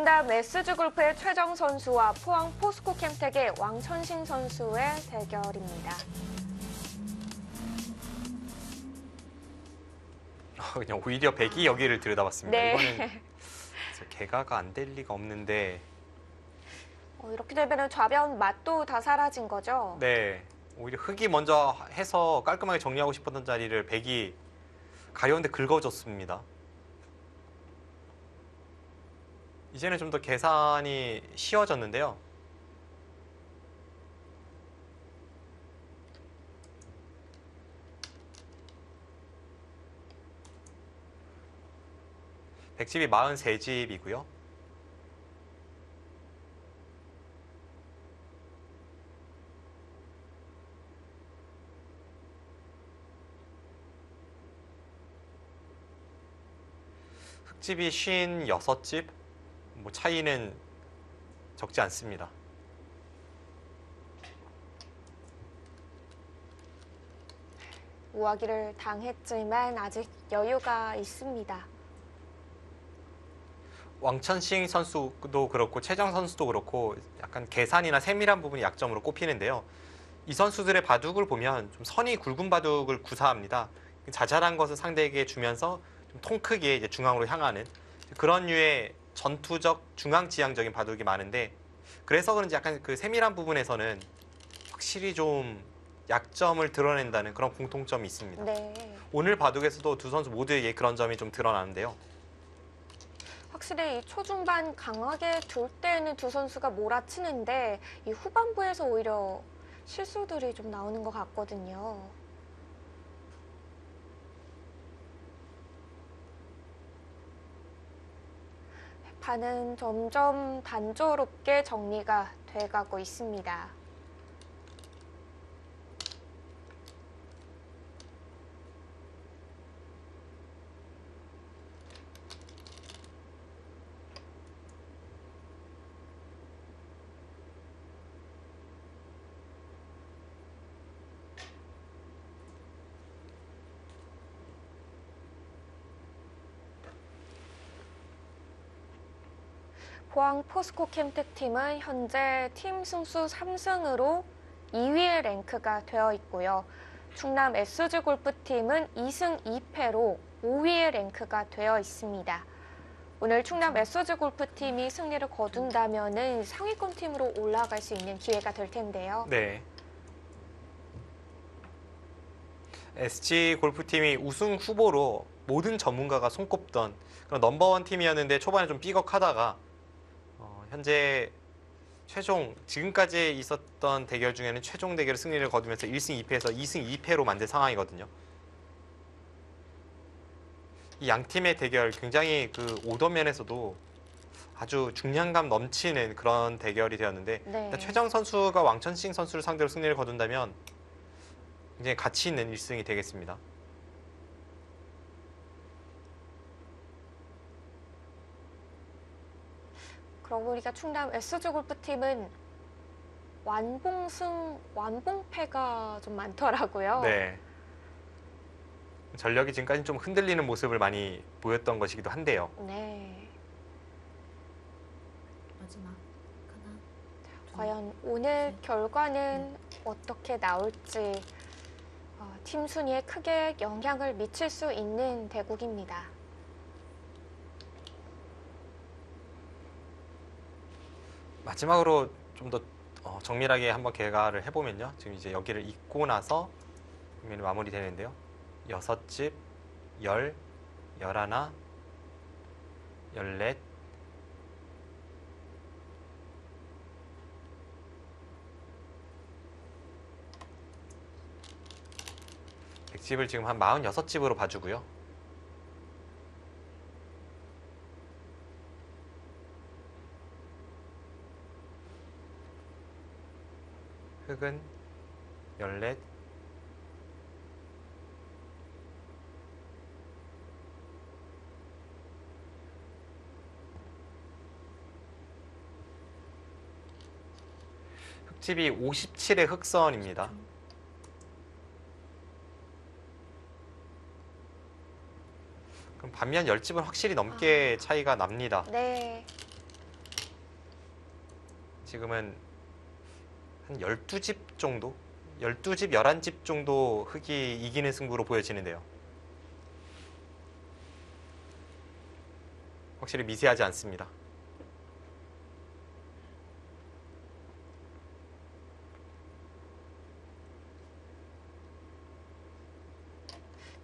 충남 SG골프의 최정 선수와 포항 포스코캠텍의 왕천식 선수의 대결입니다. 그냥 오히려 백이 여기를 들여다봤습니다. 네. 이거는 개가가 안 될 리가 없는데. 이렇게 되면 좌변 맛도 다 사라진 거죠? 네. 오히려 흑이 먼저 해서 깔끔하게 정리하고 싶었던 자리를 백이 가려운데 긁어줬습니다. 이제는 좀 더 계산이 쉬워졌는데요. 백집이 43집이고요. 흑집이 56집? 뭐 차이는 적지 않습니다. 우하기를 당했지만 아직 여유가 있습니다. 왕천식 선수도 그렇고 최정 선수도 그렇고 약간 계산이나 세밀한 부분이 약점으로 꼽히는데요. 이 선수들의 바둑을 보면 좀 선이 굵은 바둑을 구사합니다. 자잘한 것을 상대에게 주면서 좀 통 크게 이제 중앙으로 향하는 그런 류의 전투적 중앙지향적인 바둑이 많은데, 그래서 그런지 약간 그 세밀한 부분에서는 확실히 좀 약점을 드러낸다는 그런 공통점이 있습니다. 네. 오늘 바둑에서도 두 선수 모두에게 그런 점이 좀 드러나는데요. 확실히 이 초중반 강하게 둘 때는 두 선수가 몰아치는데 이 후반부에서 오히려 실수들이 좀 나오는 것 같거든요. 판은 점점 단조롭게 정리가 돼가고 있습니다. 포항 포스코캠텍 팀은 현재 팀 승수 3승으로 2위의 랭크가 되어 있고요. 충남 SG골프팀은 2승 2패로 5위의 랭크가 되어 있습니다. 오늘 충남 SG골프팀이 승리를 거둔다면 상위권 팀으로 올라갈 수 있는 기회가 될 텐데요. 네. SG 골프팀이 우승 후보로 모든 전문가가 손꼽던 그런 넘버원 팀이었는데 초반에 좀 삐걱하다가 현재 지금까지 있었던 대결 중에는 최종 대결 승리를 거두면서 1승 2패에서 2승 2패로 만든 상황이거든요. 이 양 팀의 대결 굉장히 그 오더면에서도 아주 중량감 넘치는 그런 대결이 되었는데, 네. 최정 선수가 왕천식 선수를 상대로 승리를 거둔다면 굉장히 가치 있는 1승이 되겠습니다. 그러고 보니까 충남 SG골프팀은 완봉승, 완봉패가 좀 많더라고요. 네. 전력이 지금까지 좀 흔들리는 모습을 많이 보였던 것이기도 한데요. 네. 마지막 하나. 과연 오늘 결과는 어떻게 나올지 팀 순위에 크게 영향을 미칠 수 있는 대국입니다. 마지막으로 좀 더 정밀하게 한번 개가를 해보면요. 지금 이제 여기를 잇고 나서 그러면 마무리되는데요. 6집, 10, 11, 14, 백집을 지금 한 46집으로 봐주고요. 흑은 14, 흑집이 57의 흑선입니다. 그럼 반면 10집은 확실히 넘게 차이가 납니다. 네. 지금은 한 12집 정도? 12집, 11집 정도 흑이 이기는 승부로 보여지는데요. 확실히 미세하지 않습니다.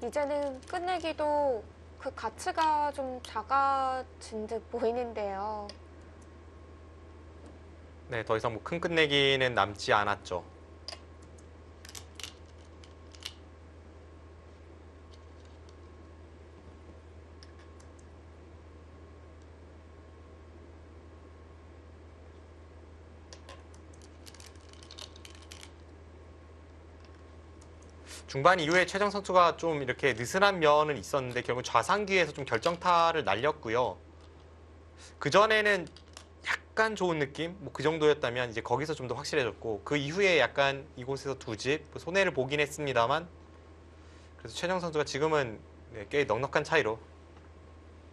이제는 끝내기도 그 가치가 좀 작아진 듯 보이는데요. 네, 더 이상 뭐 큰 끝내기는 남지 않았죠. 중반 이후에 최정 선수가 좀 이렇게 느슨한 면은 있었는데 결국 좌상기에서 좀 결정타를 날렸고요. 그전에는 약간 좋은 느낌? 뭐 그 정도였다면 이제 거기서 좀 더 확실해졌고 그 이후에 약간 이곳에서 두 집 손해를 보긴 했습니다만 그래서 최정 선수가 지금은 네, 꽤 넉넉한 차이로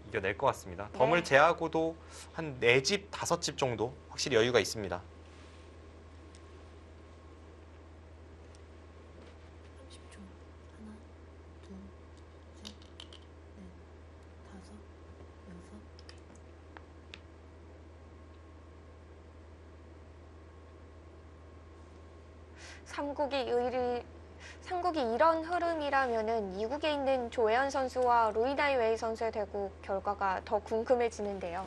이겨낼 것 같습니다. 네. 덤을 제하고도 한 4집, 5집 정도 확실히 여유가 있습니다. 30초. 하나, 둘, 셋, 넷, 다섯, 여섯. 삼국이 이런 흐름이라면은 2국에 있는 조혜연 선수와 루이나이 웨이 선수의 대국 결과가 더 궁금해지는데요.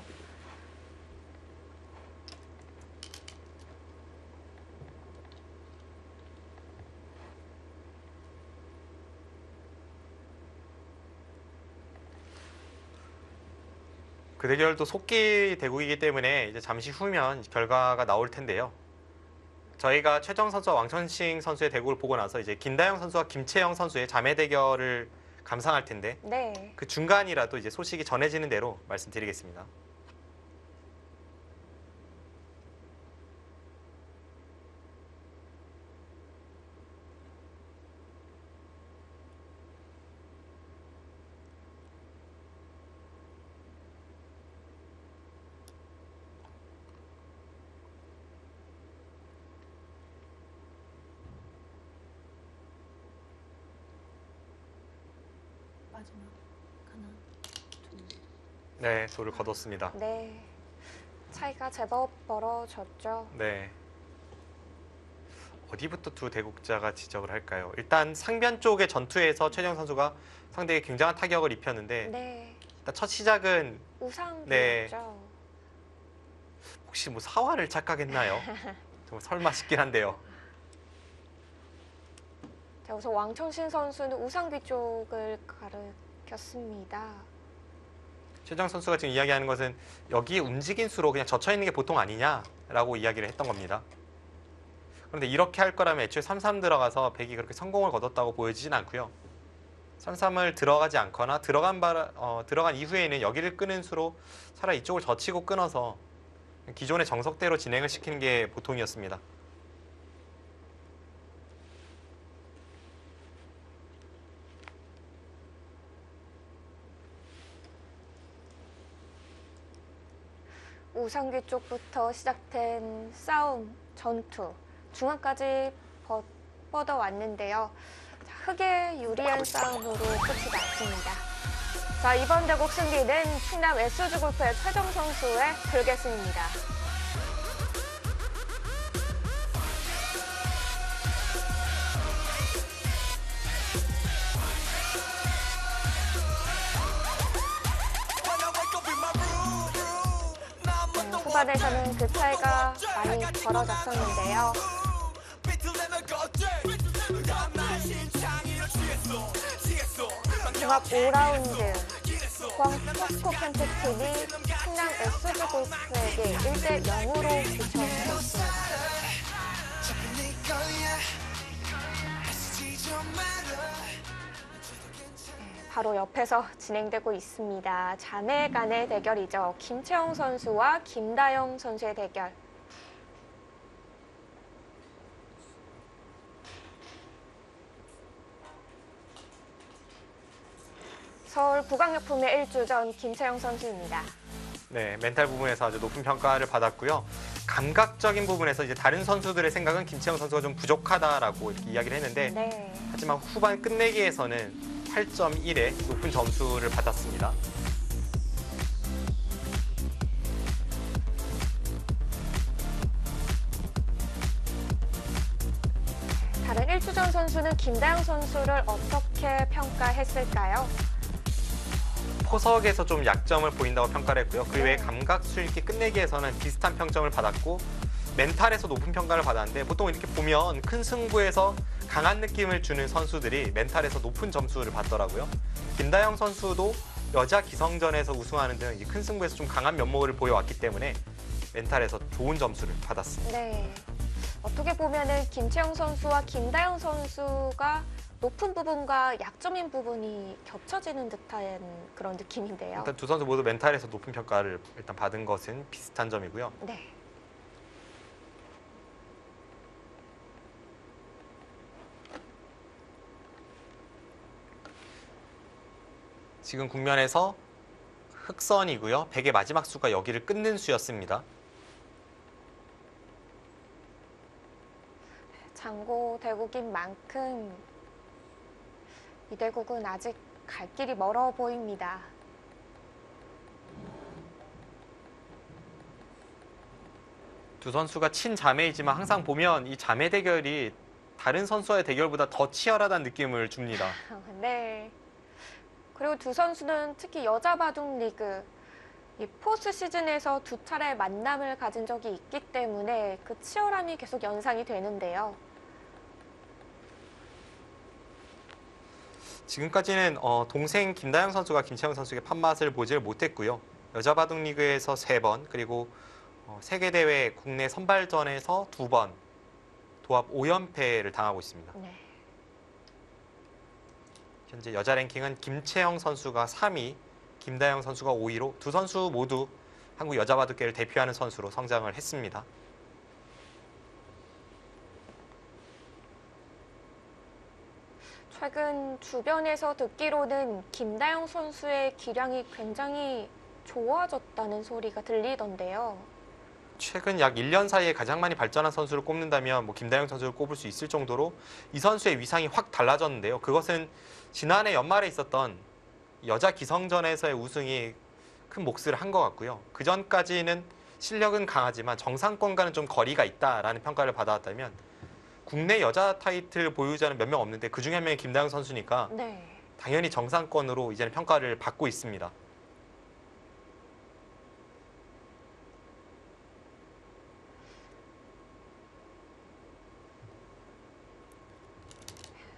그 대결도 속기 대국이기 때문에 이제 잠시 후면 결과가 나올 텐데요. 저희가 최정 선수와 왕천식 선수의 대국을 보고 나서 이제 김다영 선수와 김채영 선수의 자매 대결을 감상할 텐데 네. 그 중간이라도 이제 소식이 전해지는 대로 말씀드리겠습니다. 마지막. 하나, 둘. 네, 돌을 거뒀습니다. 네. 차이가 제법 벌어졌죠. 네. 어디부터 두 대국자가 지적을 할까요? 일단 상변 쪽의 전투에서 최정 선수가 상대에게 굉장한 타격을 입혔는데 네. 일단 첫 시작은 우상이었죠. 네. 혹시 뭐 사활을 착각했나요? 정말 설마 싶긴 한데요. 자, 우선 왕천신 선수는 우상귀 쪽을 가르쳤습니다. 최정 선수가 지금 이야기하는 것은 여기 움직인 수로 그냥 젖혀 있는 게 보통 아니냐라고 이야기를 했던 겁니다. 그런데 이렇게 할 거라면 애초에 3-3 들어가서 백이 그렇게 성공을 거뒀다고 보여지진 않고요. 3-3을 들어가지 않거나 들어간 이후에는 여기를 끄는 수로 차라리 이쪽을 젖히고 끊어서 기존의 정석대로 진행을 시키는 게 보통이었습니다. 우상귀 쪽부터 시작된 싸움, 전투, 중앙까지 뻗어왔는데요. 자, 흑의 유리한 싸움으로 끝이 났습니다. 자, 이번 대국 승리는 충남 SG 골프의 최정 선수의 들겠습니다. 후반에서는 그 차이가 많이 벌어졌었는데요. 종합 5라운드 포스코 캠프팀이 충남 SG 골프에게 1대 0으로 비춰졌습니다. 바로 옆에서 진행되고 있습니다. 자매 간의 대결이죠. 김채영 선수와 김다영 선수의 대결. 서울 부광역품의 1주전 김채영 선수입니다. 네, 멘탈 부분에서 아주 높은 평가를 받았고요. 감각적인 부분에서 이제 다른 선수들의 생각은 김채영 선수가 좀 부족하다라고 이렇게 이야기를 했는데 네. 하지만 후반 끝내기에서는 8.1의 높은 점수를 받았습니다. 다른 1주전 선수는 김다영 선수를 어떻게 평가했을까요? 포석에서 좀 약점을 보인다고 평가를 했고요. 그 외에 네. 감각 수익기 끝내기에서는 비슷한 평점을 받았고 멘탈에서 높은 평가를 받았는데 보통 이렇게 보면 큰 승부에서 강한 느낌을 주는 선수들이 멘탈에서 높은 점수를 받더라고요. 김다영 선수도 여자 기성전에서 우승하는 등 큰 승부에서 좀 강한 면모를 보여왔기 때문에 멘탈에서 좋은 점수를 받았습니다. 네. 어떻게 보면은 김채영 선수와 김다영 선수가 높은 부분과 약점인 부분이 겹쳐지는 듯한 그런 느낌인데요. 일단 두 선수 모두 멘탈에서 높은 평가를 일단 받은 것은 비슷한 점이고요. 네. 지금 국면에서 흑선이고요. 백의 마지막 수가 여기를 끊는 수였습니다. 장고 대국인 만큼 이 대국은 아직 갈 길이 멀어 보입니다. 두 선수가 친자매이지만 항상 보면 이 자매 대결이 다른 선수와의 대결보다 더 치열하다는 느낌을 줍니다. 네. 그리고 두 선수는 특히 여자 바둑 리그 이 포스 시즌에서 두 차례 만남을 가진 적이 있기 때문에 그 치열함이 계속 연상이 되는데요. 지금까지는 동생 김다영 선수가 김채영 선수에게 판맛을 보질 못했고요. 여자 바둑 리그에서 3번 그리고 세계대회 국내 선발전에서 2번 도합 5연패를 당하고 있습니다. 네. 현재 여자 랭킹은 김채영 선수가 3위, 김다영 선수가 5위로 두 선수 모두 한국 여자 바둑계를 대표하는 선수로 성장을 했습니다. 최근 주변에서 듣기로는 김다영 선수의 기량이 굉장히 좋아졌다는 소리가 들리던데요. 최근 약 1년 사이에 가장 많이 발전한 선수를 꼽는다면 김다영 선수를 꼽을 수 있을 정도로 이 선수의 위상이 확 달라졌는데요. 그것은 지난해 연말에 있었던 여자 기성전에서의 우승이 큰 몫을 한 것 같고요. 그 전까지는 실력은 강하지만 정상권과는 좀 거리가 있다라는 평가를 받아왔다면 국내 여자 타이틀 보유자는 몇 명 없는데 그중에 한 명이 김다영 선수니까 네. 당연히 정상권으로 이제는 평가를 받고 있습니다.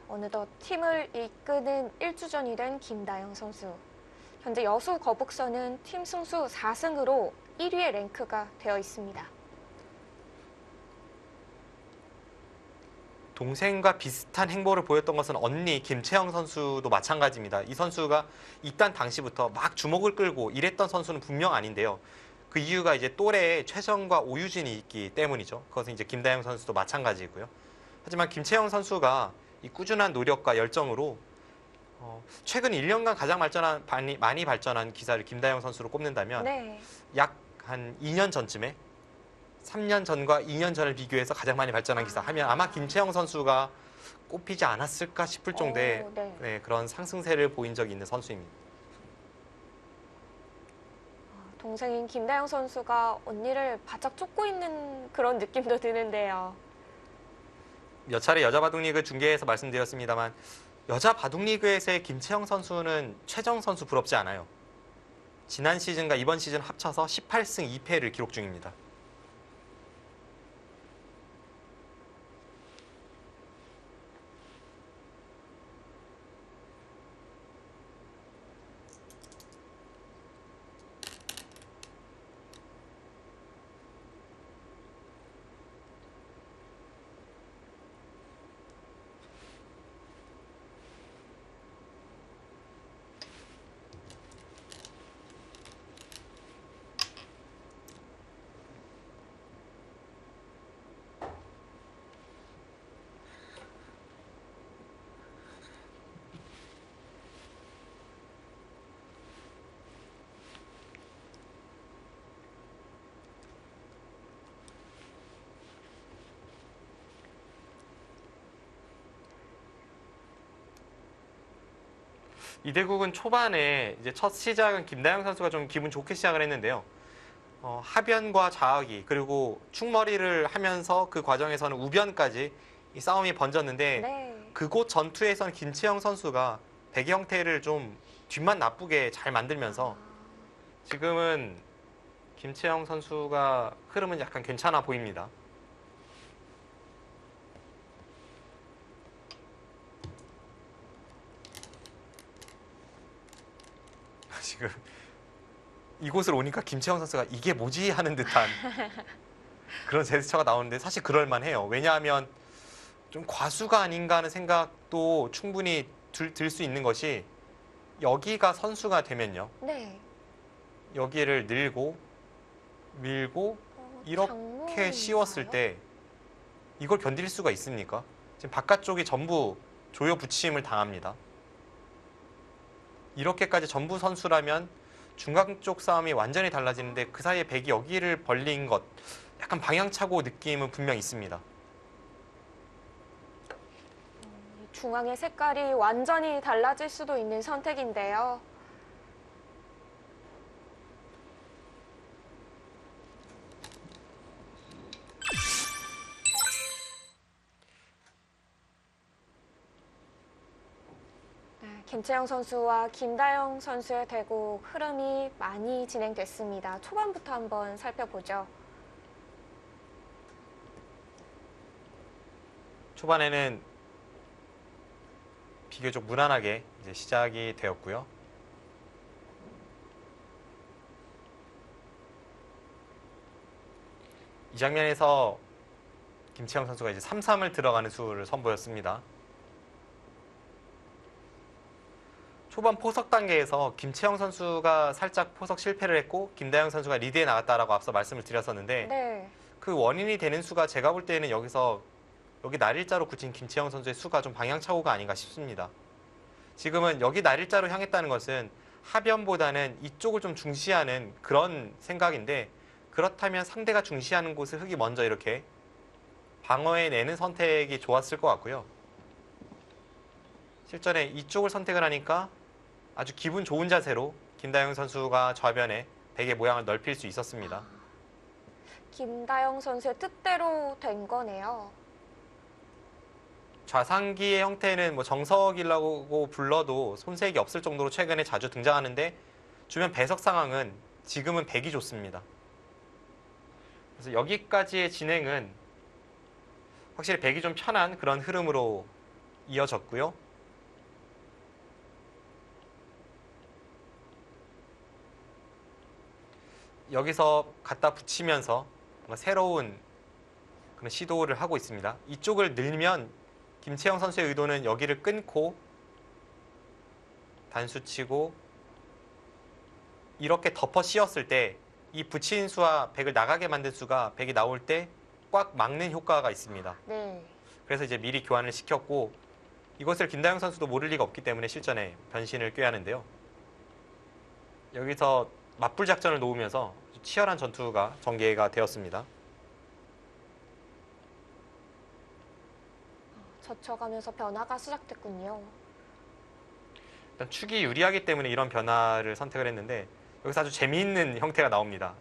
어느덧 팀을 이끄는 1주전이 된 김다영 선수. 현재 여수 거북선은 팀 승수 4승으로 1위의 랭크가 되어 있습니다. 동생과 비슷한 행보를 보였던 것은 언니 김채영 선수도 마찬가지입니다. 이 선수가 입단 당시부터 막 주목을 끌고 이랬던 선수는 분명 아닌데요. 그 이유가 이제 또래에 최정과 오유진이 있기 때문이죠. 그것은 이제 김다영 선수도 마찬가지고요. 하지만 김채영 선수가 이 꾸준한 노력과 열정으로 최근 1년간 가장 많이 발전한 기사를 김다영 선수로 꼽는다면 네. 약 한 2년 전쯤에 3년 전과 2년 전을 비교해서 가장 많이 발전한 기사 하면 아마 김채영 선수가 꼽히지 않았을까 싶을 정도의 네. 네, 그런 상승세를 보인 적이 있는 선수입니다. 동생인 김다영 선수가 언니를 바짝 쫓고 있는 그런 느낌도 드는데요. 몇 차례 여자 바둑리그 중계에서 말씀드렸습니다만 여자 바둑리그에서의 김채영 선수는 최정 선수 부럽지 않아요. 지난 시즌과 이번 시즌 합쳐서 18승 2패를 기록 중입니다. 이대국은 초반에 이제 첫 시작은 김다영 선수가 좀 기분 좋게 시작을 했는데요. 하변과 좌하기 그리고 축머리를 하면서 그 과정에서는 우변까지 이 싸움이 번졌는데 네. 그곳 전투에선 김채영 선수가 배기 형태를 좀 뒷만 나쁘게 잘 만들면서 지금은 김채영 선수가 흐름은 약간 괜찮아 보입니다. 지금 이곳을 오니까 김채영 선수가 이게 뭐지 하는 듯한 그런 제스처가 나오는데 사실 그럴만 해요. 왜냐하면 좀 과수가 아닌가 하는 생각도 충분히 들 수 있는 것이 여기가 선수가 되면요. 네. 여기를 늘고 밀고 이렇게 장문인가요? 씌웠을 때 이걸 견딜 수가 있습니까? 지금 바깥쪽이 전부 조여 붙임을 당합니다. 이렇게까지 전부 선수라면 중간 쪽 싸움이 완전히 달라지는데 그 사이에 백이 여기를 벌린 것 약간 방향차고 느낌은 분명 있습니다. 중앙의 색깔이 완전히 달라질 수도 있는 선택인데요. 네, 김채영 선수와 김다영 선수의 대국 흐름이 많이 진행됐습니다. 초반부터 한번 살펴보죠. 초반에는 비교적 무난하게 이제 시작이 되었고요. 이 장면에서 김채영 선수가 이제 3-3을 들어가는 수를 선보였습니다. 초반 포석 단계에서 김채영 선수가 살짝 포석 실패를 했고 김다영 선수가 리드에 나갔다라고 앞서 말씀을 드렸었는데 네. 그 원인이 되는 수가 제가 볼 때는 여기서 여기 날일자로 굳힌 김채영 선수의 수가 좀 방향착오가 아닌가 싶습니다. 지금은 여기 날일자로 향했다는 것은 하변보다는 이쪽을 좀 중시하는 그런 생각인데 그렇다면 상대가 중시하는 곳을 흙이 먼저 이렇게 방어해내는 선택이 좋았을 것 같고요. 실전에 이쪽을 선택을 하니까 아주 기분 좋은 자세로 김다영 선수가 좌변에 백의 모양을 넓힐 수 있었습니다. 김다영 선수의 뜻대로 된 거네요. 좌상기의 형태는 뭐 정석이라고 불러도 손색이 없을 정도로 최근에 자주 등장하는데 주변 배석 상황은 지금은 백이 좋습니다. 그래서 여기까지의 진행은 확실히 백이 좀 편한 그런 흐름으로 이어졌고요. 여기서 갖다 붙이면서 뭔가 새로운 그런 시도를 하고 있습니다. 이쪽을 늘면 김채영 선수의 의도는 여기를 끊고 단수치고 이렇게 덮어 씌웠을 때 이 붙인 수와 백을 나가게 만든 수가 백이 나올 때 꽉 막는 효과가 있습니다. 네. 그래서 이제 미리 교환을 시켰고 이것을 김다영 선수도 모를 리가 없기 때문에 실전에 변신을 꾀하는데요. 여기서 맞불 작전을 놓으면서 치열한 전투가 전개가 되었습니다. 젖혀가면서 변화가 시작됐군요. 일단 축이 유리하기 때문에 이런 변화를 선택을 했는데 여기서 아주 재미있는 형태가 나옵니다.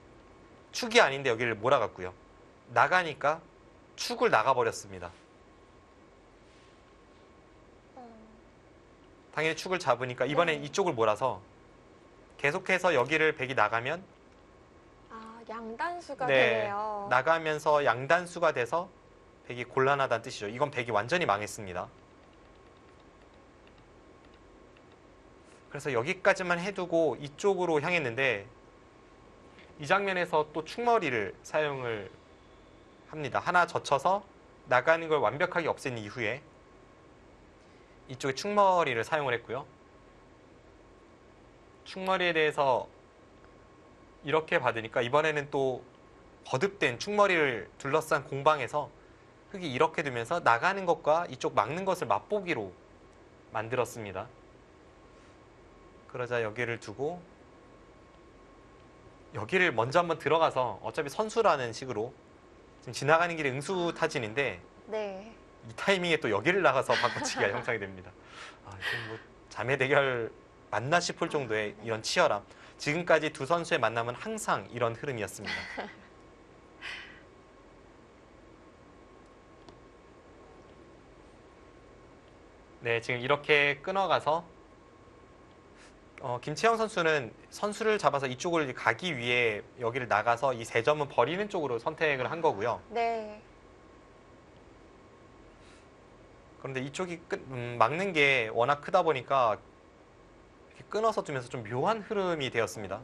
축이 아닌데 여기를 몰아갔고요. 나가니까 축을 나가버렸습니다. 당연히 축을 잡으니까 이번엔 네. 이쪽을 몰아서 계속해서 여기를 백이 나가면 양단수가 네, 되네요. 나가면서 양단수가 돼서 백이 곤란하다는 뜻이죠. 이건 백이 완전히 망했습니다. 그래서 여기까지만 해두고 이쪽으로 향했는데 이 장면에서 또 축머리를 사용을 합니다. 하나 젖혀서 나가는 걸 완벽하게 없앤 이후에 이쪽에 축머리를 사용을 했고요. 축머리에 대해서 이렇게 받으니까 이번에는 또 거듭된 축머리를 둘러싼 공방에서 흙이 이렇게 되면서 나가는 것과 이쪽 막는 것을 맛보기로 만들었습니다. 그러자 여기를 두고 여기를 먼저 한번 들어가서 어차피 선수라는 식으로 지금 지나가는 길에 응수타진인데 네. 이 타이밍에 또 여기를 나가서 바꿔치기가 형성이 됩니다. 이건 뭐 자매 대결 맞나 싶을 정도의 이런 치열함. 지금까지 두 선수의 만남은 항상 이런 흐름이었습니다. 네, 지금 이렇게 끊어가서 김채영 선수는 선수를 잡아서 이쪽을 가기 위해 여기를 나가서 이 세 점은 버리는 쪽으로 선택을 한 거고요. 네. 그런데 이쪽이 막는 게 워낙 크다 보니까 이렇게 끊어서 두면서 좀 묘한 흐름이 되었습니다.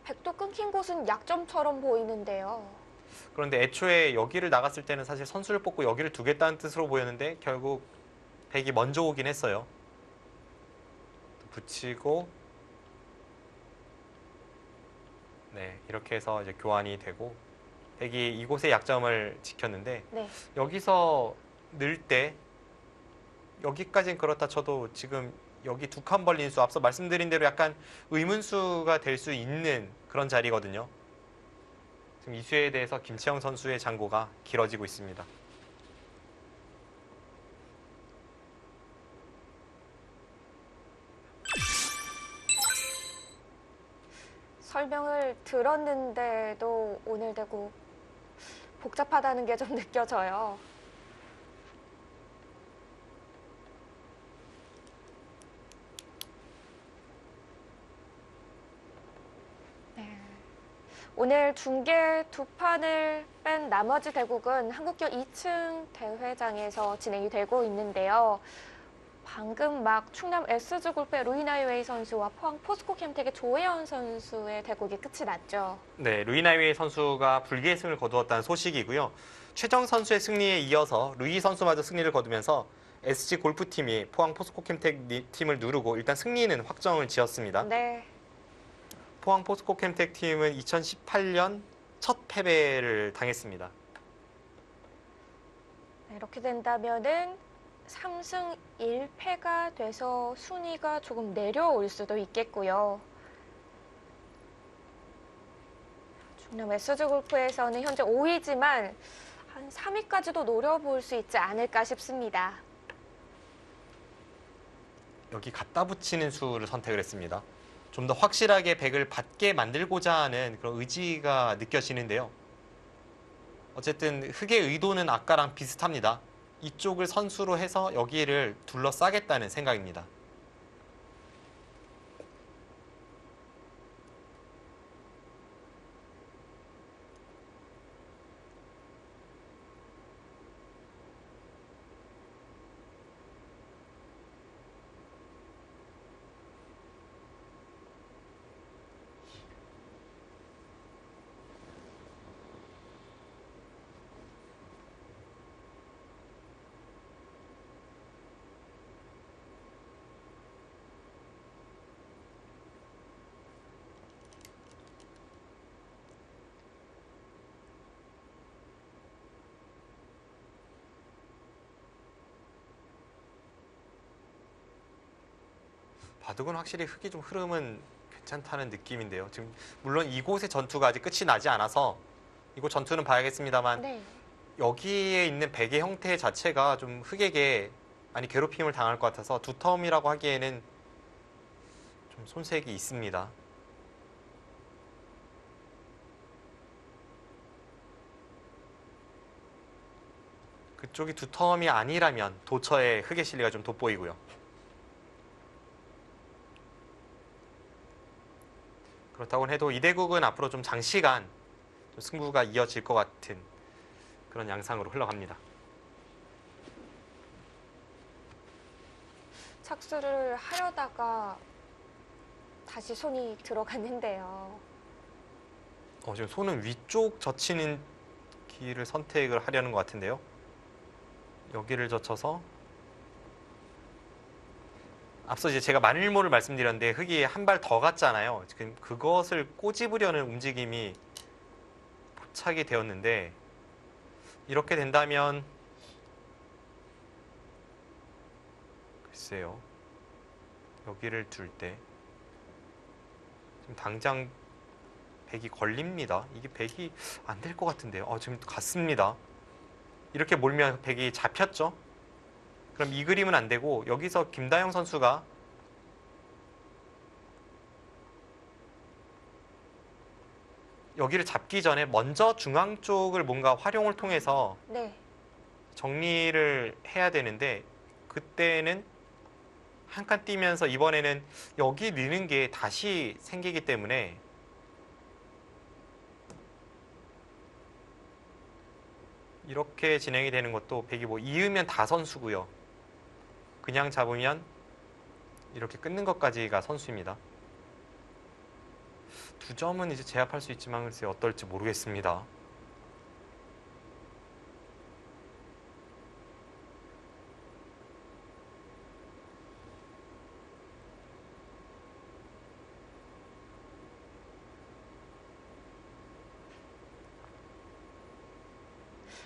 백도 끊긴 곳은 약점처럼 보이는데요. 그런데 애초에 여기를 나갔을 때는 사실 선수를 뽑고 여기를 두겠다는 뜻으로 보였는데 결국 백이 먼저 오긴 했어요. 붙이고 네, 이렇게 해서 이제 교환이 되고 백이 이곳의 약점을 지켰는데 네. 여기서 늘 때 여기까지는 그렇다 쳐도 지금 여기 두 칸 벌린 수 앞서 말씀드린 대로 약간 의문수가 될 수 있는 그런 자리거든요. 지금 이 수에 대해서 김채영 선수의 장고가 길어지고 있습니다. 설명을 들었는데도 오늘 대구 복잡하다는 게 좀 느껴져요. 네. 오늘 중계 두 판을 뺀 나머지 대국은 한국교 2층 대회장에서 진행이 되고 있는데요. 방금 막 충남 SG골프의 루이나이웨이 선수와 포항 포스코 캠텍의 조혜연 선수의 대국이 끝이 났죠. 네, 루이나이웨이 선수가 불기의 승을 거두었다는 소식이고요. 최정 선수의 승리에 이어서 루이 선수마저 승리를 거두면서 SG 골프팀이 포항 포스코 캠텍 팀을 누르고 일단 승리는 확정을 지었습니다. 네. 포항 포스코 캠텍 팀은 2018년 첫 패배를 당했습니다. 네, 이렇게 된다면은 3승 1패가 돼서 순위가 조금 내려올 수도 있겠고요. 충남 SG골프에서는 현재 5위지만 한 3위까지도 노려볼 수 있지 않을까 싶습니다. 여기 갖다 붙이는 수를 선택을 했습니다. 좀 더 확실하게 백을 받게 만들고자 하는 그런 의지가 느껴지는데요. 어쨌든 흑의 의도는 아까랑 비슷합니다. 이쪽을 선수로 해서 여기를 둘러싸겠다는 생각입니다. 바둑은 확실히 흑이 좀 흐름은 괜찮다는 느낌인데요. 지금 물론 이곳의 전투가 아직 끝이 나지 않아서 이곳 전투는 봐야겠습니다만 네. 여기에 있는 백의 형태 자체가 좀 흑에게 많이 괴롭힘을 당할 것 같아서 두 텀이라고 하기에는 좀 손색이 있습니다. 그쪽이 두 텀이 아니라면 도처에 흑의 실리가 좀 돋보이고요. 그렇다고 해도 이 대국은 앞으로 좀 장시간 좀 승부가 이어질 것 같은 그런 양상으로 흘러갑니다. 착수를 하려다가 다시 손이 들어갔는데요. 지금 손은 위쪽 젖히는 길을 선택을 하려는 것 같은데요. 여기를 젖혀서 앞서 이제 제가 마늘모를 말씀드렸는데 흑이 한 발 더 갔잖아요. 지금 그것을 꼬집으려는 움직임이 포착이 되었는데 이렇게 된다면 글쎄요. 여기를 둘 때 지금 당장 백이 걸립니다. 이게 백이 안 될 것 같은데요. 지금 갔습니다. 이렇게 몰면 백이 잡혔죠. 그럼 이 그림은 안 되고 여기서 김다영 선수가 여기를 잡기 전에 먼저 중앙 쪽을 뭔가 활용을 통해서 네. 정리를 해야 되는데 그때는 한 칸 뛰면서 이번에는 여기 느는 게 다시 생기기 때문에 이렇게 진행이 되는 것도 백이 뭐 이으면 다 선수고요. 그냥 잡으면 이렇게 끊는 것까지가 선수입니다. 두 점은 이제 제압할 수 있지만 글쎄 어떨지 모르겠습니다.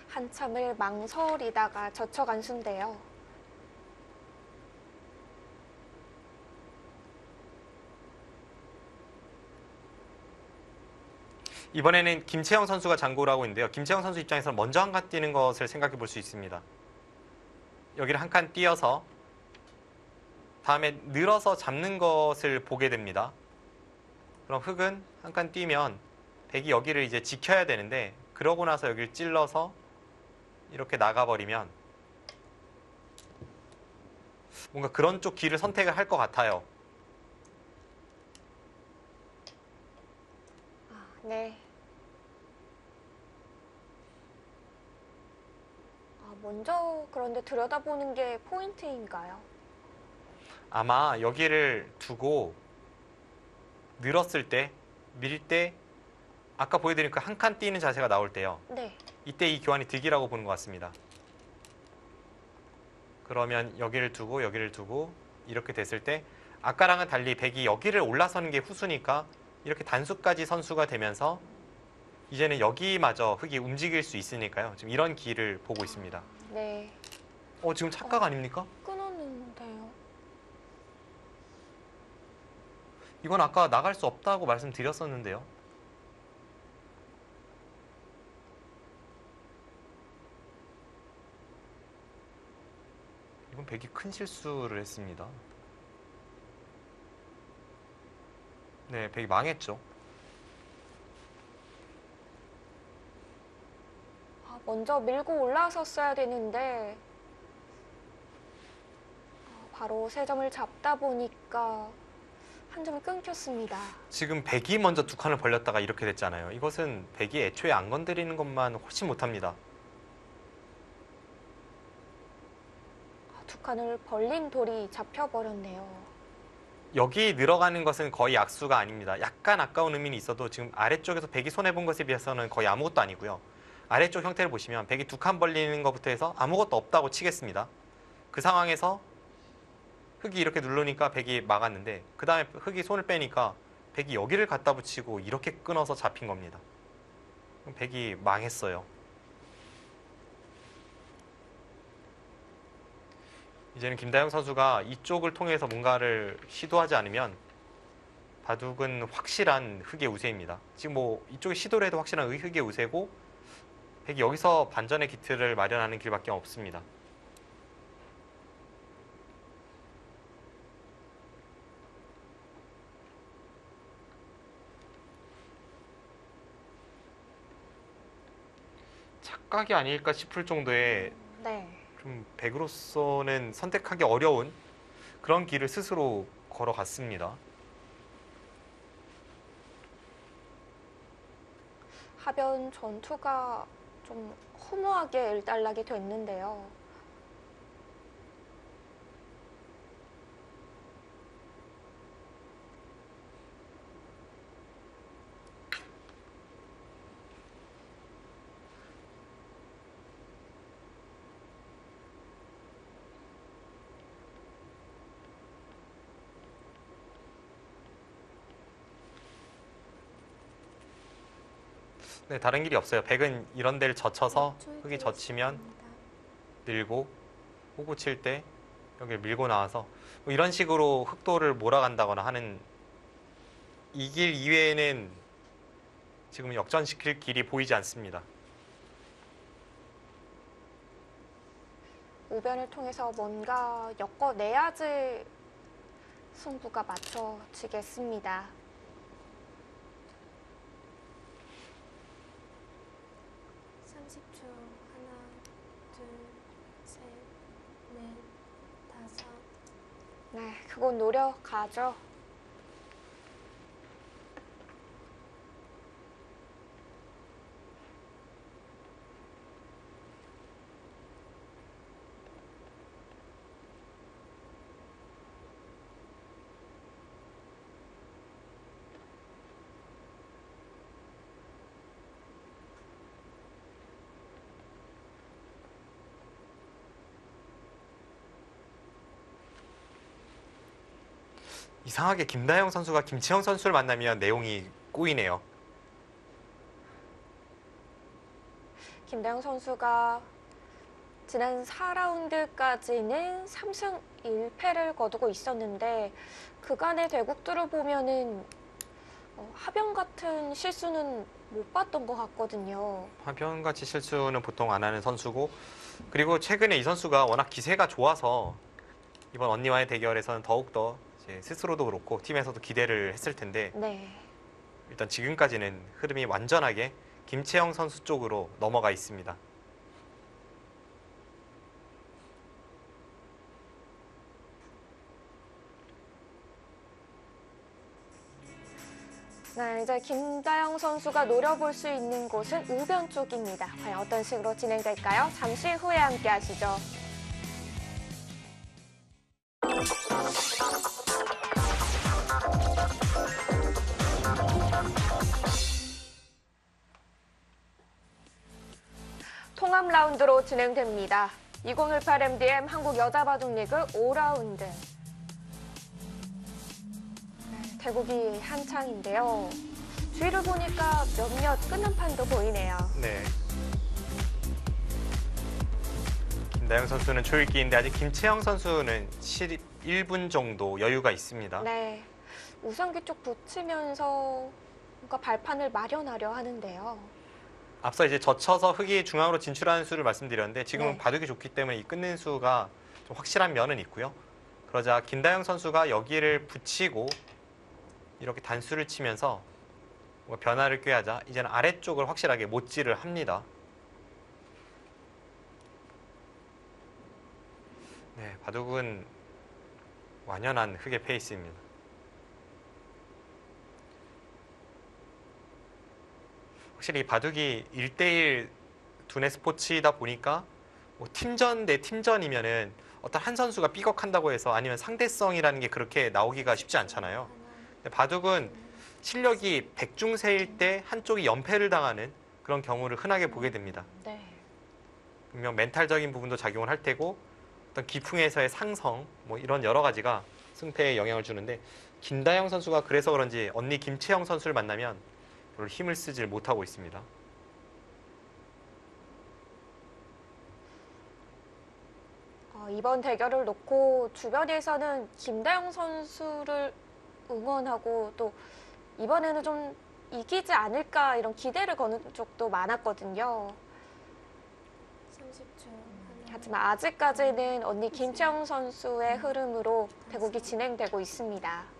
한참을 망설이다가 젖혀간 수인데요. 이번에는 김채영 선수가 장구를 하고 있는데요. 김채영 선수 입장에서는 먼저 한 칸 뛰는 것을 생각해 볼 수 있습니다. 여기를 한 칸 띄어서 다음에 늘어서 잡는 것을 보게 됩니다. 그럼 흑은 한 칸 뛰면 백이 여기를 이제 지켜야 되는데 그러고 나서 여기를 찔러서 이렇게 나가버리면 뭔가 그런 쪽 길을 선택을 할 것 같아요. 네. 먼저 그런데 들여다보는 게 포인트인가요? 아마 여기를 두고 늘었을 때, 밀 때 아까 보여드린 그 한 칸 뛰는 자세가 나올 때요. 네. 이때 이 교환이 득이라고 보는 것 같습니다. 그러면 여기를 두고 이렇게 됐을 때 아까랑은 달리 백이 여기를 올라서는 게 후수니까 이렇게 단수까지 선수가 되면서 이제는 여기마저 흑이 움직일 수 있으니까요. 지금 이런 길을 보고 있습니다. 네. 지금 착각 아닙니까? 끊었는데요. 이건 아까 나갈 수 없다고 말씀드렸었는데요. 이건 백이 큰 실수를 했습니다. 네, 백이 망했죠. 먼저 밀고 올라섰어야 되는데 바로 세 점을 잡다 보니까 한 점이 끊겼습니다. 지금 백이 먼저 두 칸을 벌렸다가 이렇게 됐잖아요. 이것은 백이 애초에 안 건드리는 것만 훨씬 못합니다. 두 칸을 벌린 돌이 잡혀버렸네요. 여기 늘어가는 것은 거의 악수가 아닙니다. 약간 아까운 의미는 있어도 지금 아래쪽에서 백이 손해본 것에 비해서는 거의 아무것도 아니고요. 아래쪽 형태를 보시면 백이 두 칸 벌리는 것부터 해서 아무것도 없다고 치겠습니다. 그 상황에서 흑이 이렇게 누르니까 백이 막았는데 그 다음에 흑이 손을 빼니까 백이 여기를 갖다 붙이고 이렇게 끊어서 잡힌 겁니다. 그럼 백이 망했어요. 이제는 김다영 선수가 이쪽을 통해서 뭔가를 시도하지 않으면 바둑은 확실한 흑의 우세입니다. 지금 뭐 이쪽에 시도를 해도 확실한 흑의 우세고 백이 여기서 반전의 기틀을 마련하는 길밖에 없습니다. 착각이 아닐까 싶을 정도의 네. 좀 백으로서는 선택하기 어려운 그런 길을 스스로 걸어갔습니다. 하변 전투가 좀 허무하게 일단락이 됐는데요. 네, 다른 길이 없어요. 백은 이런 데를 젖혀서 흑이 젖히면 밀고 호구 칠 때 여기를 밀고 나와서 뭐 이런 식으로 흑도를 몰아간다거나 하는 이 길 이외에는 지금 역전시킬 길이 보이지 않습니다. 우변을 통해서 뭔가 엮어내야지 승부가 맞춰지겠습니다. 그곳 노려가죠. 이상하게 김다영 선수가 김채영 선수를 만나면 내용이 꼬이네요. 김다영 선수가 지난 4라운드까지는 3승 1패를 거두고 있었는데 그간의 대국들을 보면은 하변 같은 실수는 못 봤던 것 같거든요. 화변같이 실수는 보통 안 하는 선수고, 그리고 최근에 이 선수가 워낙 기세가 좋아서 이번 언니와의 대결에서는 더욱더 이제 스스로도 그렇고 팀에서도 기대를 했을 텐데, 네. 일단 지금까지는 흐름이 완전하게 김채영 선수 쪽으로 넘어가 있습니다. 네, 이제 김다영 선수가 노려볼 수 있는 곳은 우변 쪽입니다. 과연 어떤 식으로 진행될까요? 잠시 후에 함께 하시죠. 통합 라운드로 진행됩니다. 2018 MDM 한국 여자 바둑리그 5라운드. 대국이 한창인데요. 주위를 보니까 몇몇 끝난 판도 보이네요. 네. 김다영 선수는 초읽기인데 아직 김채영 선수는 1분 정도 여유가 있습니다. 네. 우상기 쪽 붙이면서 뭔가 발판을 마련하려 하는데요. 앞서 이제 젖혀서 흙이 중앙으로 진출하는 수를 말씀드렸는데 지금은 네. 바둑이 좋기 때문에 이 끊는 수가 좀 확실한 면은 있고요. 그러자 김다영 선수가 여기를 붙이고 이렇게 단수를 치면서 뭔가 변화를 꾀하자 이제는 아래쪽을 확실하게 못질을 합니다. 네, 바둑은 완연한 흙의 페이스입니다. 확실히 이 바둑이 1대1 두뇌 스포츠이다 보니까 뭐 팀전 대 팀전이면은 어떤 한 선수가 삐걱한다고 해서 아니면 상대성이라는 게 그렇게 나오기가 쉽지 않잖아요. 근데 바둑은 실력이 백중세일 때 한쪽이 연패를 당하는 그런 경우를 흔하게 보게 됩니다. 네. 분명 멘탈적인 부분도 작용을 할 테고 어떤 기풍에서의 상성 뭐 이런 여러 가지가 승패에 영향을 주는데 김다영 선수가 그래서 그런지 언니 김채영 선수를 만나면 별로 힘을 쓰질 못하고 있습니다. 이번 대결을 놓고 주변에서는 김다영 선수를 응원하고 또 이번에는 좀 이기지 않을까 이런 기대를 거는 쪽도 많았거든요. 30초. 하지만 아직까지는 언니 김채영 선수의 흐름으로 대국이 진행되고 있습니다.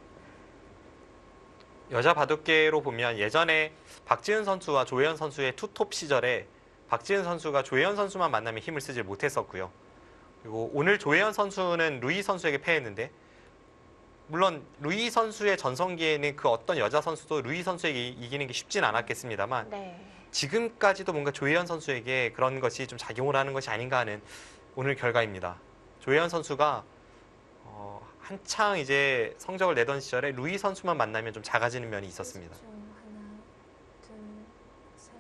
여자 바둑계로 보면 예전에 박지은 선수와 조혜연 선수의 투톱 시절에 박지은 선수가 조혜연 선수만 만나면 힘을 쓰질 못했었고요. 그리고 오늘 조혜연 선수는 루이 선수에게 패했는데 물론 루이 선수의 전성기에는 그 어떤 여자 선수도 루이 선수에게 이기는 게 쉽진 않았겠습니다만 네. 지금까지도 뭔가 조혜연 선수에게 그런 것이 좀 작용을 하는 것이 아닌가 하는 오늘 결과입니다. 조혜연 선수가 한창 이제 성적을 내던 시절에 루이 선수만 만나면 좀 작아지는 면이 있었습니다. 30초. 하나, 둘, 셋,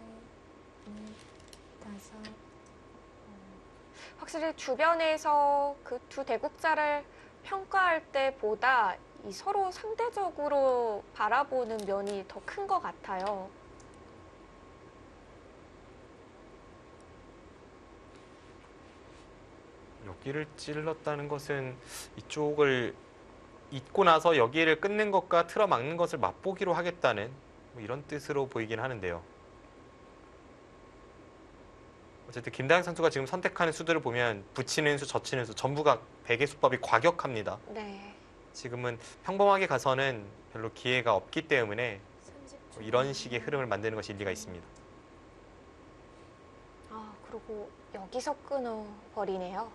넷, 다섯. 확실히 주변에서 그 두 대국자를 평가할 때보다 이 서로 상대적으로 바라보는 면이 더 큰 것 같아요. 여기를 찔렀다는 것은 이쪽을 잇고 나서 여기를 끊는 것과 틀어막는 것을 맛보기로 하겠다는 뭐 이런 뜻으로 보이긴 하는데요. 어쨌든 김다영 선수가 지금 선택하는 수들을 보면 붙이는 수, 젖히는 수 전부가 베개 수법이 과격합니다. 네. 지금은 평범하게 가서는 별로 기회가 없기 때문에 30초. 뭐 이런 식의 흐름을 만드는 것이 일리가 있습니다. 그리고 여기서 끊어버리네요.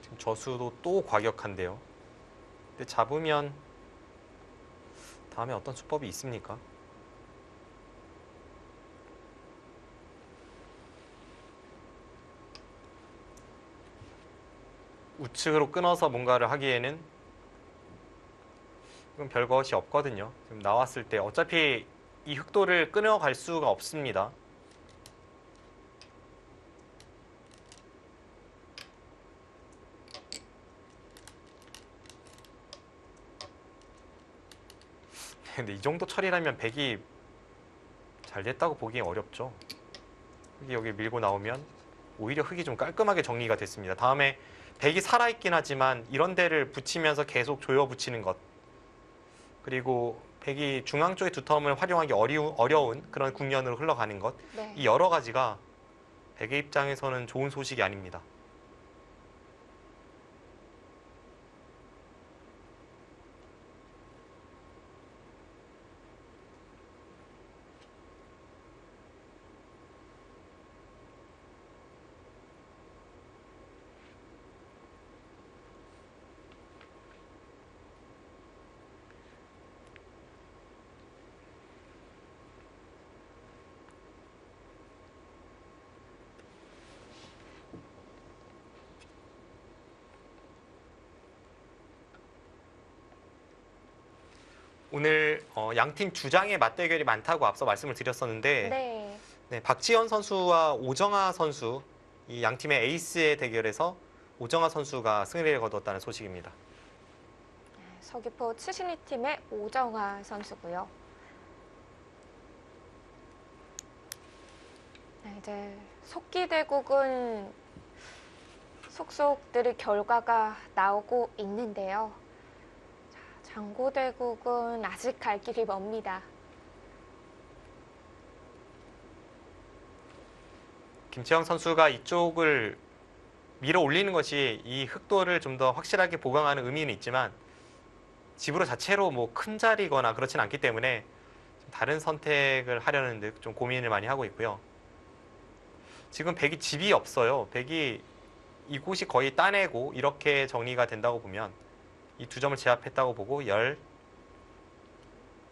지금 저수도 또 과격한데요. 근데 잡으면 다음에 어떤 수법이 있습니까? 우측으로 끊어서 뭔가를 하기에는 이건 별것이 없거든요. 지금 나왔을 때 어차피 이 흑도를 끊어갈 수가 없습니다. 근데 이 정도 처리라면 백이 잘 됐다고 보기 어렵죠. 흑이 여기 밀고 나오면 오히려 흑이 좀 깔끔하게 정리가 됐습니다. 다음에 백이 살아있긴 하지만 이런 데를 붙이면서 계속 조여 붙이는 것, 그리고 백이 중앙 쪽의 두텀을 활용하기 어려운 그런 국면으로 흘러가는 것, 네. 이 여러 가지가 백의 입장에서는 좋은 소식이 아닙니다. 오늘 양팀 주장의 맞대결이 많다고 앞서 말씀을 드렸었는데 네. 네, 박지현 선수와 오정아 선수, 이 양팀의 에이스의 대결에서 오정아 선수가 승리를 거뒀다는 소식입니다. 서귀포 치신이 팀의 오정아 선수고요. 네, 이제 속기대국은 속속들이 결과가 나오고 있는데요. 자, 장고대국은 아직 갈 길이 멉니다. 김채영 선수가 이쪽을 밀어 올리는 것이 이 흑도를 좀 더 확실하게 보강하는 의미는 있지만 집으로 자체로 뭐 큰 자리거나 그렇진 않기 때문에 좀 다른 선택을 하려는 데 좀 고민을 많이 하고 있고요. 지금 백이 집이 없어요. 백이 이곳이 거의 따내고 이렇게 정리가 된다고 보면 이 두 점을 제압했다고 보고 16,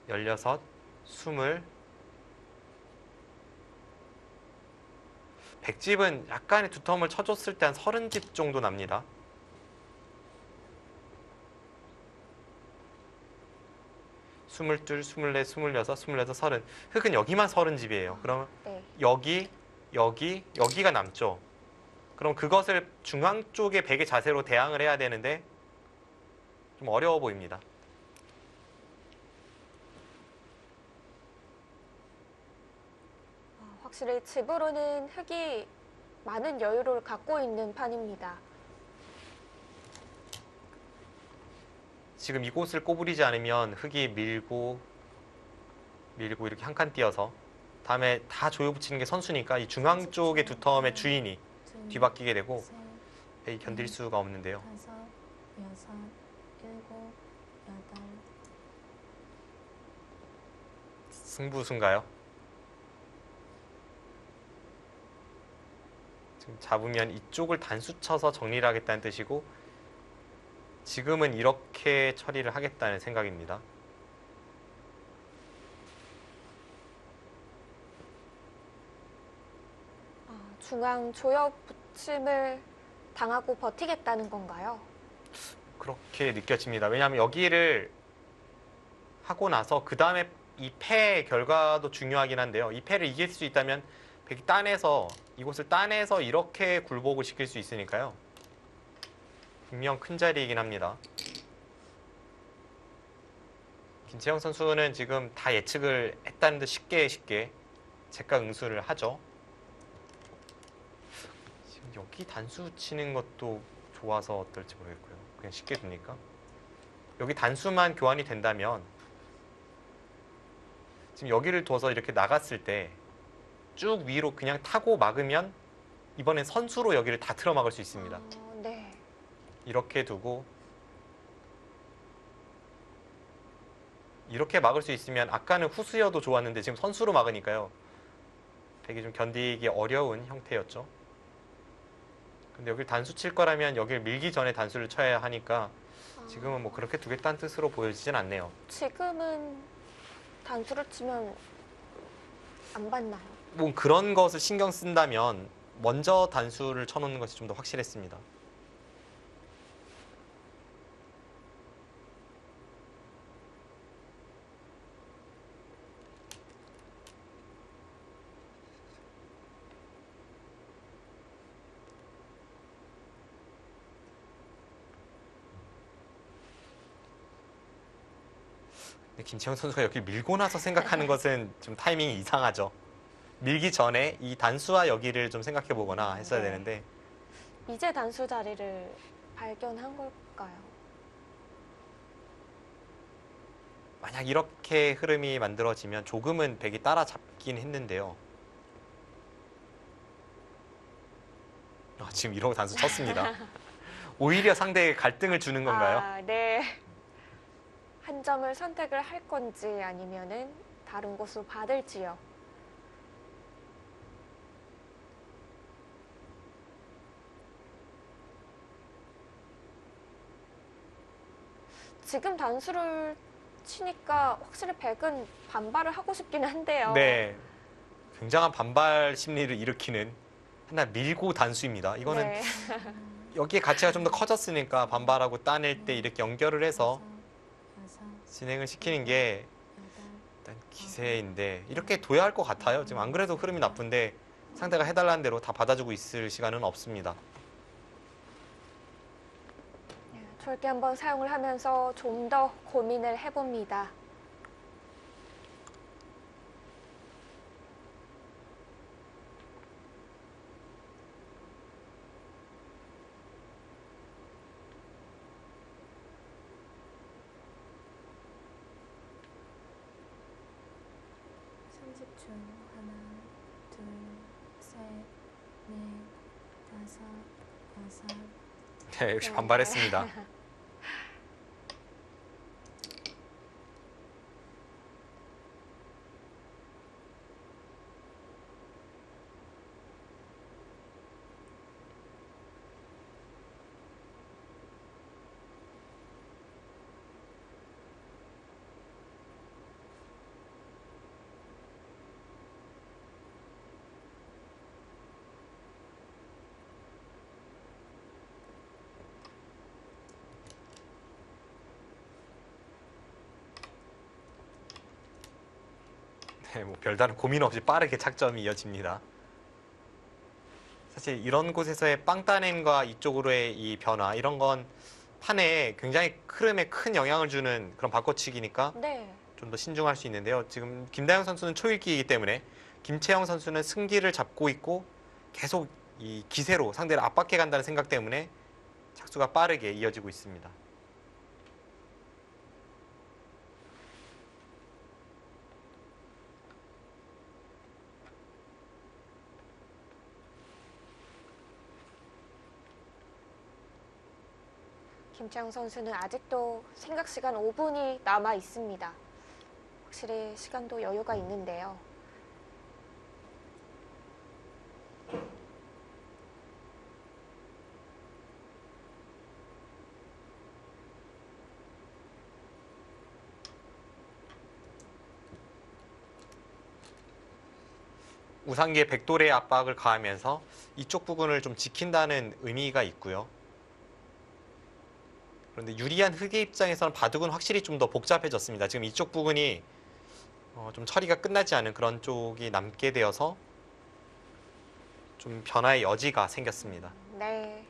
20 백집은 약간의 두텀을 쳐줬을 때 한 30집 정도 납니다. 스물둘, 스물넷, 스물여섯, 스물여섯, 30. 흑은 여기만 30집이에요. 그럼 네. 여기가 남죠. 그럼 그것을 중앙 쪽의 백의 자세로 대항을 해야 되는데 좀 어려워 보입니다. 확실히 집으로는 흑이 많은 여유를 갖고 있는 판입니다. 지금 이곳을 꼬부리지 않으면 흑이 밀고 이렇게 한 칸 띄어서 다음에 다 조여 붙이는 게 선수니까 이 중앙 쪽의 두텀의 주인이 뒤바뀌게 되고 셋, 백이 견딜 수가 없는데요. 다섯, 여섯, 일곱, 여덟. 승부수인가요? 지금 잡으면 이쪽을 단수 쳐서 정리를 하겠다는 뜻이고 지금은 이렇게 처리를 하겠다는 생각입니다. 중앙 조여 붙임을 당하고 버티겠다는 건가요? 그렇게 느껴집니다. 왜냐하면 여기를 하고 나서 그 다음에 이 패의 결과도 중요하긴 한데요. 이 패를 이길 수 있다면 백이 따내서 이곳을 따내서 이렇게 굴복을 시킬 수 있으니까요. 분명 큰 자리이긴 합니다. 김채영 선수는 지금 다 예측을 했다는 듯 쉽게 제가 응수를 하죠. 지금 여기 단수 치는 것도 좋아서 어떨지 모르겠고요. 그냥 쉽게 두니까. 여기 단수만 교환이 된다면 지금 여기를 둬서 이렇게 나갔을 때 쭉 위로 그냥 타고 막으면 이번엔 선수로 여기를 다 틀어막을 수 있습니다. 네. 이렇게 두고 이렇게 막을 수 있으면 아까는 후수여도 좋았는데 지금 선수로 막으니까요. 되게 좀 견디기 어려운 형태였죠. 근데 여길 단수 칠 거라면 여길 밀기 전에 단수를 쳐야 하니까 지금은 뭐 그렇게 두겠다는 뜻으로 보여지진 않네요. 지금은 단수를 치면 안 받나요? 뭐 그런 것을 신경 쓴다면 먼저 단수를 쳐놓는 것이 좀 더 확실했습니다. 근데 김채영 선수가 여기 밀고 나서 생각하는 것은 좀 타이밍이 이상하죠. 밀기 전에 이 단수와 여기를 좀 생각해 보거나 했어야 네. 되는데 이제 단수 자리를 발견한 걸까요? 만약 이렇게 흐름이 만들어지면 조금은 백이 따라잡긴 했는데요. 지금 이러고 단수 쳤습니다. 오히려 상대에게 갈등을 주는 건가요? 아, 네. 한 점을 선택을 할 건지 아니면은 다른 곳으로 받을지요. 지금 단수를 치니까 확실히 백은 반발을 하고 싶긴 한데요. 네. 굉장한 반발 심리를 일으키는 하나 밀고 단수입니다. 이거는 네. 여기에 가치가 좀 더 커졌으니까 반발하고 따낼 때 이렇게 연결을 해서 진행을 시키는 게 일단 기세인데 이렇게 둬야 할 것 같아요. 지금 안 그래도 흐름이 나쁜데 상대가 해달라는 대로 다 받아주고 있을 시간은 없습니다. 절개 한번 사용을 하면서 좀 더 고민을 해봅니다. 하나, 둘, 셋, 넷, 다섯, 여섯. 네, 역시 네. 반발했습니다. 네, 뭐 별다른 고민 없이 빠르게 착점이 이어집니다. 사실 이런 곳에서의 빵 따냄과 이쪽으로의 이 변화 이런 건 판에 굉장히 흐름에 큰 영향을 주는 그런 바꿔치기니까 네. 좀 더 신중할 수 있는데요. 지금 김다영 선수는 초읽기이기 때문에 김채영 선수는 승기를 잡고 있고 계속 이 기세로 상대를 압박해 간다는 생각 때문에 착수가 빠르게 이어지고 있습니다. 김채영 선수는 아직도 생각 시간 5분이 남아 있습니다. 확실히 시간도 여유가 있는데요. 우상기에 백돌의 압박을 가하면서 이쪽 부분을 좀 지킨다는 의미가 있고요. 그런데 유리한 흑의 입장에서는 바둑은 확실히 좀 더 복잡해졌습니다. 지금 이쪽 부분이 좀 처리가 끝나지 않은 그런 쪽이 남게 되어서 좀 변화의 여지가 생겼습니다. 네.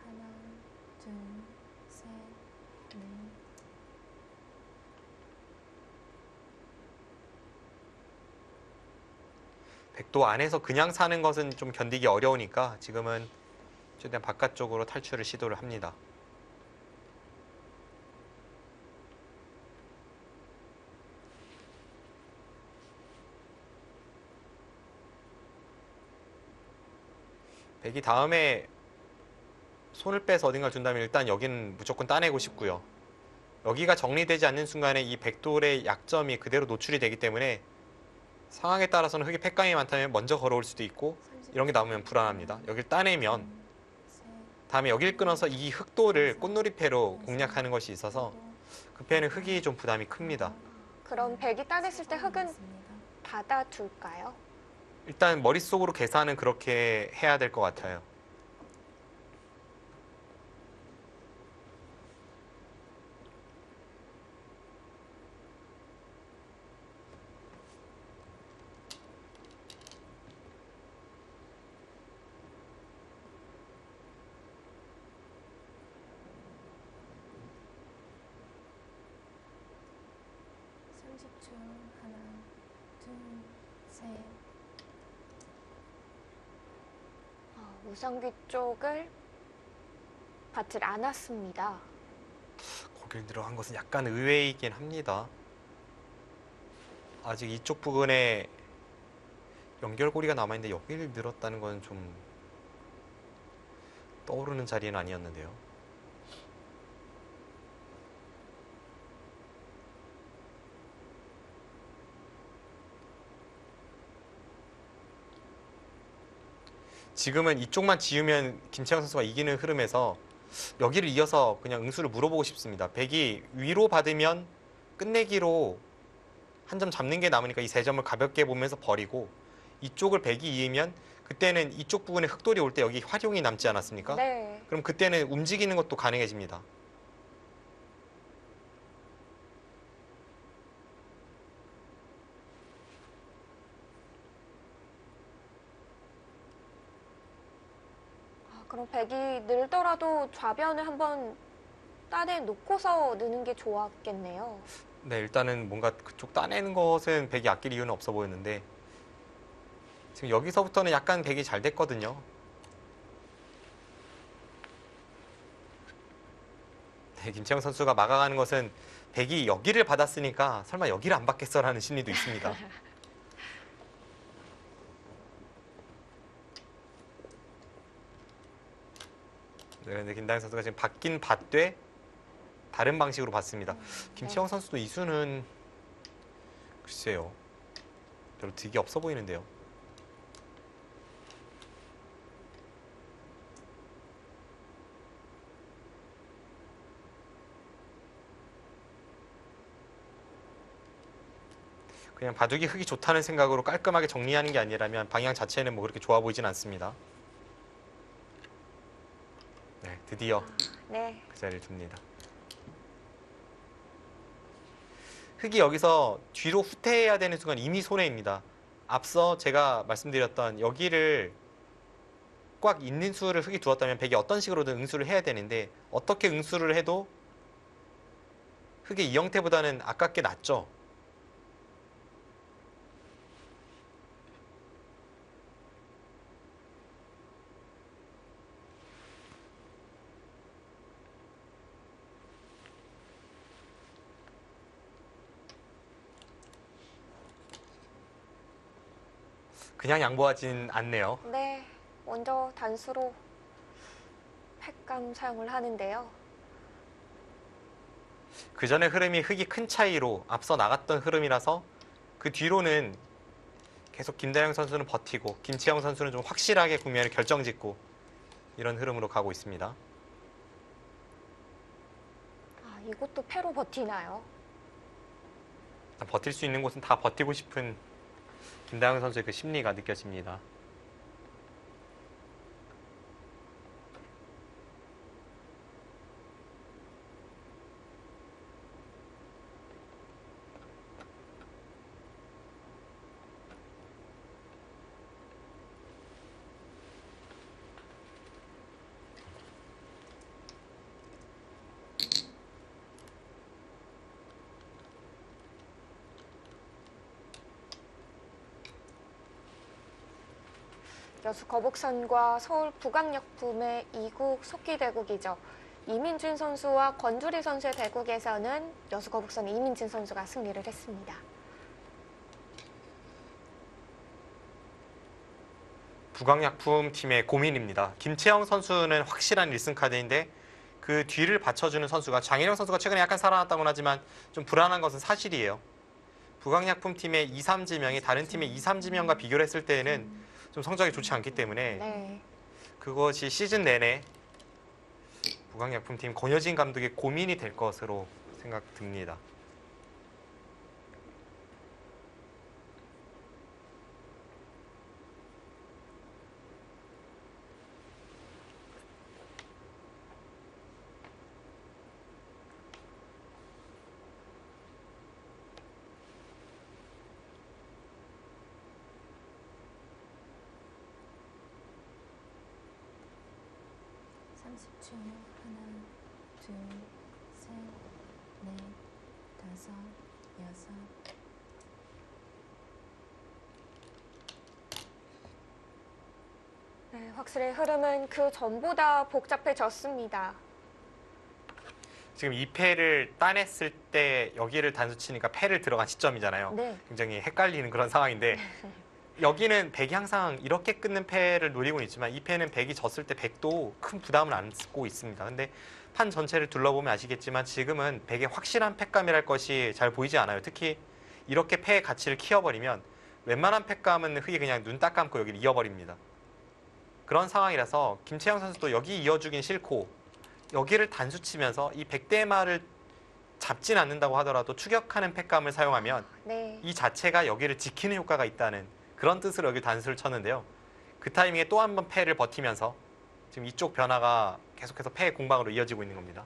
하나, 둘, 셋, 넷. 백도 안에서 그냥 사는 것은 좀 견디기 어려우니까 지금은 최대한 바깥쪽으로 탈출을 시도를 합니다. 백이 다음에 손을 빼서 어딘가 둔다면 일단 여기는 무조건 따내고 싶고요. 여기가 정리되지 않는 순간에 이 백돌의 약점이 그대로 노출이 되기 때문에 상황에 따라서는 흑이 패강이 많다면 먼저 걸어올 수도 있고 이런 게 나오면 불안합니다. 여길 따내면 셋, 다음에 여길 끊어서 이 흑도를 꽃놀이패로 공략하는 것이 있어서 그 패는 흑이 좀 부담이 큽니다. 그럼 백이 따냈을 때 흑은 받아둘까요? 일단 머릿속으로 계산은 그렇게 해야 될 것 같아요. (30초) 하나, 둘, 셋, 우상귀 쪽을 받질 않았습니다. 거길 들어간 것은 약간 의외이긴 합니다. 아직 이쪽 부근에 연결고리가 남아있는데 여기를 늘었다는 건 좀 떠오르는 자리는 아니었는데요. 지금은 이쪽만 지으면 김채영 선수가 이기는 흐름에서 여기를 이어서 그냥 응수를 물어보고 싶습니다. 백이 위로 받으면 끝내기로 한 점 잡는 게 남으니까 이 세 점을 가볍게 보면서 버리고 이쪽을 백이 이으면 그때는 이쪽 부분에 흑돌이 올 때 여기 활용이 남지 않았습니까? 네. 그럼 그때는 움직이는 것도 가능해집니다. 그럼 백이 늘더라도 좌변을 한번 따내놓고서 느는 게 좋았겠네요. 네, 일단은 뭔가 그쪽 따내는 것은 백이 아낄 이유는 없어 보였는데 지금 여기서부터는 약간 백이 잘 됐거든요. 네, 김채영 선수가 막아가는 것은 백이 여기를 받았으니까 설마 여기를 안 받겠어라는 심리도 있습니다. 네, 근데 김다영 선수가 지금 받긴 받되 다른 방식으로 받습니다. 김채영 선수도 이 수는 글쎄요, 별로 득이 없어 보이는데요. 그냥 바둑이 흙이 좋다는 생각으로 깔끔하게 정리하는 게 아니라면 방향 자체는 뭐 그렇게 좋아 보이진 않습니다. 네, 드디어 네. 그 자리를 둡니다. 흙이 여기서 뒤로 후퇴해야 되는 순간 이미 손해입니다. 앞서 제가 말씀드렸던 여기를 꽉 있는 수를 흙이 두었다면 백이 어떤 식으로든 응수를 해야 되는데 어떻게 응수를 해도 흙의 이 형태보다는 아깝게 낫죠. 그냥 양보하진 않네요. 네. 먼저 단수로 팩감 사용을 하는데요. 그 전의 흐름이 흙이 큰 차이로 앞서 나갔던 흐름이라서 그 뒤로는 계속 김다영 선수는 버티고 김채영 선수는 좀 확실하게 국면을 결정짓고 이런 흐름으로 가고 있습니다. 이것도 패로 버티나요? 버틸 수 있는 곳은 다 버티고 싶은 김다영 선수의 그 심리가 느껴집니다. 여수 거북선과 서울 북악약품의 이국 속기대국이죠. 이민준 선수와 권주리 선수의 대국에서는 여수 거북선 이민준 선수가 승리를 했습니다. 북악약품 팀의 고민입니다. 김채영 선수는 확실한 1승 카드인데 그 뒤를 받쳐주는 선수가 장인영 선수가 최근에 약간 살아났다고는 하지만 좀 불안한 것은 사실이에요. 북악약품 팀의 2, 3지명이 다른 팀의 2, 3지명과 비교를 했을 때에는 좀 성적이 좋지 않기 때문에 네. 그것이 시즌 내내 무광약품팀 권효진 감독의 고민이 될 것으로 생각됩니다. 삼십 초 하나, 둘, 셋, 넷, 다섯, 여섯. 네, 확실히 흐름은 그 전보다 복잡해졌습니다. 지금 2패를 따냈을 때 여기를 단수 치니까 패를 들어간 시점이잖아요. 네. 굉장히 헷갈리는 그런 상황인데 여기는 백이 항상 이렇게 끊는 패를 노리고 있지만 이 패는 백이 졌을 때 백도 큰 부담을 안고 있습니다. 근데 판 전체를 둘러보면 아시겠지만 지금은 백의 확실한 패감이랄 것이 잘 보이지 않아요. 특히 이렇게 패의 가치를 키워버리면 웬만한 패감은 흙이 그냥 눈 딱 감고 여기를 이어버립니다. 그런 상황이라서 김채영 선수도 여기 이어주긴 싫고 여기를 단수 치면서 이 백대마를 잡진 않는다고 하더라도 추격하는 패감을 사용하면 네. 이 자체가 여기를 지키는 효과가 있다는 그런 뜻으로 여기 단수를 쳤는데요. 그 타이밍에 또 한 번 패를 버티면서 지금 이쪽 변화가 계속해서 패의 공방으로 이어지고 있는 겁니다.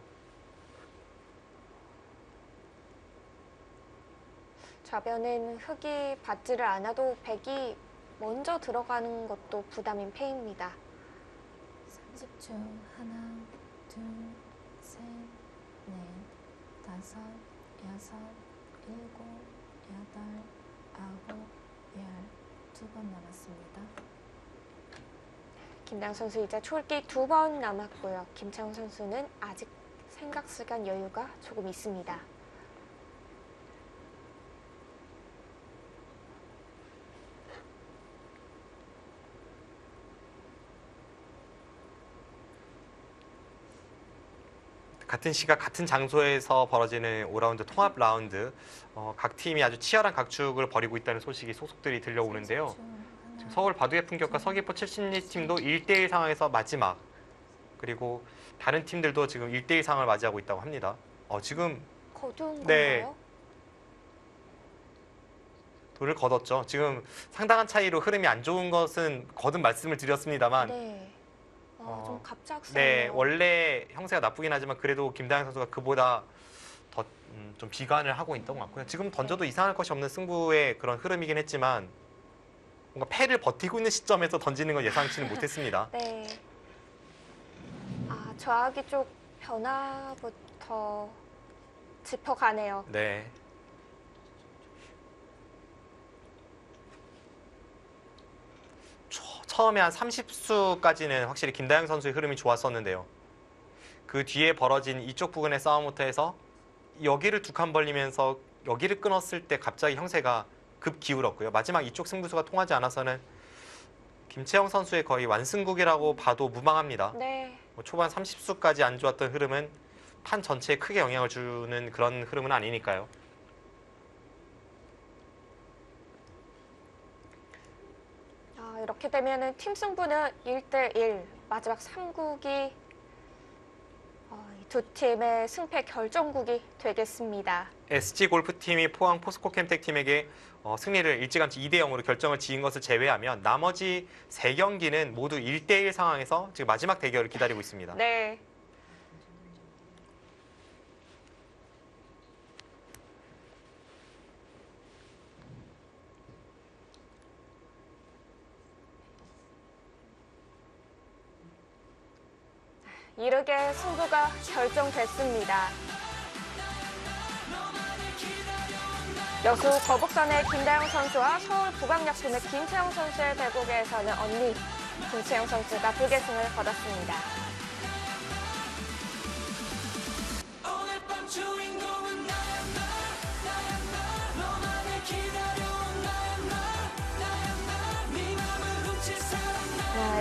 좌변은 흙이 받지를 않아도 백이 먼저 들어가는 것도 부담인 패입니다. 30초 하나, 둘, 셋, 넷, 다섯, 여섯, 일곱, 여덟, 아홉, 열. 2번 남았습니다. 김다영 선수 이제 초읽기 2번 남았고요. 김채영 선수는 아직 생각 시간 여유가 조금 있습니다. 같은 시각 같은 장소에서 벌어지는 5라운드 통합 라운드 각 팀이 아주 치열한 각축을 벌이고 있다는 소식이 속속들이 들려오는데요. 30초 하나, 지금 서울 바둑의 품격과 서귀포 70리 팀도 1대1 상황에서 마지막 그리고 다른 팀들도 지금 1대1 상황을 맞이하고 있다고 합니다. 지금 거둔 네. 건가요? 돌을 거뒀죠. 지금 상당한 차이로 흐름이 안 좋은 것은 거듭 말씀을 드렸습니다만 네. 좀 갑작스러워요. 네, 원래 형세가 나쁘긴 하지만 그래도 김다영 선수가 그보다 더 좀 비관을 하고 있던 것 같고요. 지금 던져도 이상할 것이 없는 승부의 그런 흐름이긴 했지만 뭔가 패를 버티고 있는 시점에서 던지는 건 예상치는 못했습니다. 네. 좌악이 쪽 변화부터 짚어가네요. 네. 처음에 한 30수까지는 확실히 김다영 선수의 흐름이 좋았었는데요. 그 뒤에 벌어진 이쪽 부분의 싸움부터 해서 여기를 두 칸 벌리면서 여기를 끊었을 때 갑자기 형세가 급 기울었고요. 마지막 이쪽 승부수가 통하지 않아서는 김채영 선수의 거의 완승국이라고 봐도 무방합니다. 네. 초반 30수까지 안 좋았던 흐름은 판 전체에 크게 영향을 주는 그런 흐름은 아니니까요. 이렇게 되면은 팀 승부는 1대1 마지막 3국이 두 팀의 승패 결정국이 되겠습니다. SG 골프팀이 포항 포스코 캠텍팀에게 승리를 일찌감치 2대 0으로 결정을 지은 것을 제외하면 나머지 3경기는 모두 1대1 상황에서 지금 마지막 대결을 기다리고 있습니다. 네. 이르게 승부가 결정됐습니다. 여수 거북선의 김다영 선수와 서울 부광약품의 김채영 선수의 대국에서는 언니 김채영 선수가 불계승을 거뒀습니다.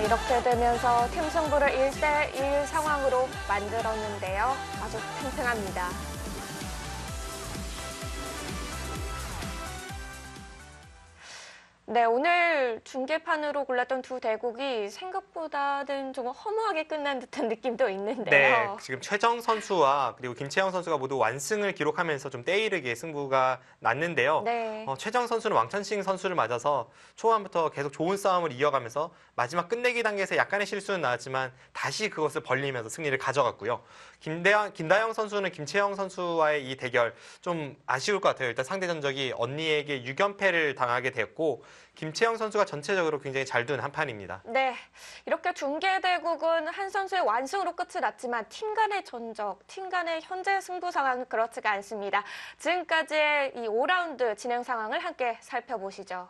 이렇게 되면서 팀 승부를 1대1 상황으로 만들었는데요. 아주 팽팽합니다. 네, 네, 오늘 중계판으로 골랐던 두 대국이 생각보다는 조금 허무하게 끝난 듯한 느낌도 네, 있는데요. 지금 최정 선수와 그리고 김채영 선수가 모두 완승을 기록하면서 좀 때이르게 승부가 났는데요. 네. 최정 선수는 왕천싱 선수를 맞아서 초반부터 계속 좋은 싸움을 이어가면서 마지막 끝내기 단계에서 약간의 실수는 나왔지만 다시 그것을 벌리면서 승리를 가져갔고요. 김다영 선수는 김채영 선수와의 이 대결 좀 아쉬울 것 같아요. 일단 상대 전적이 언니에게 6연패를 당하게 됐고 김채영 선수가 전체적으로 굉장히 잘 둔 한 판입니다. 네, 이렇게 중계대국은 한 선수의 완승으로 끝이 났지만 팀 간의 전적, 팀 간의 현재 승부 상황은 그렇지가 않습니다. 지금까지의 이 5라운드 진행 상황을 함께 살펴보시죠.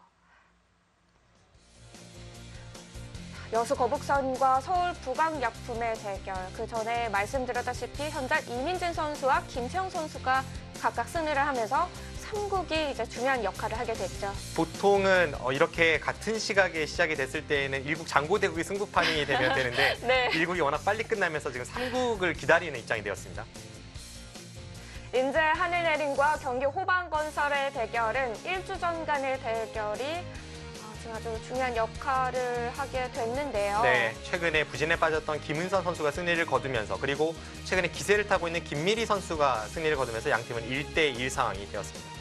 여수 거북선과 서울 부강약품의 대결. 그 전에 말씀드렸다시피 현재 이민진 선수와 김채영 선수가 각각 승리를 하면서 3국이 이제 중요한 역할을 하게 됐죠. 보통은 이렇게 같은 시각에 시작이 됐을 때에는 1국 장고대국이 승부판이 되면 되는데 네. 1국이 워낙 빨리 끝나면서 지금 3국을 기다리는 입장이 되었습니다. 인제 하늘내림과 경기 호반건설의 대결은 1주전간의 대결이 지금 아주 중요한 역할을 하게 됐는데요. 네, 최근에 부진에 빠졌던 김은선 선수가 승리를 거두면서 그리고 최근에 기세를 타고 있는 김미리 선수가 승리를 거두면서 양 팀은 1대1 상황이 되었습니다.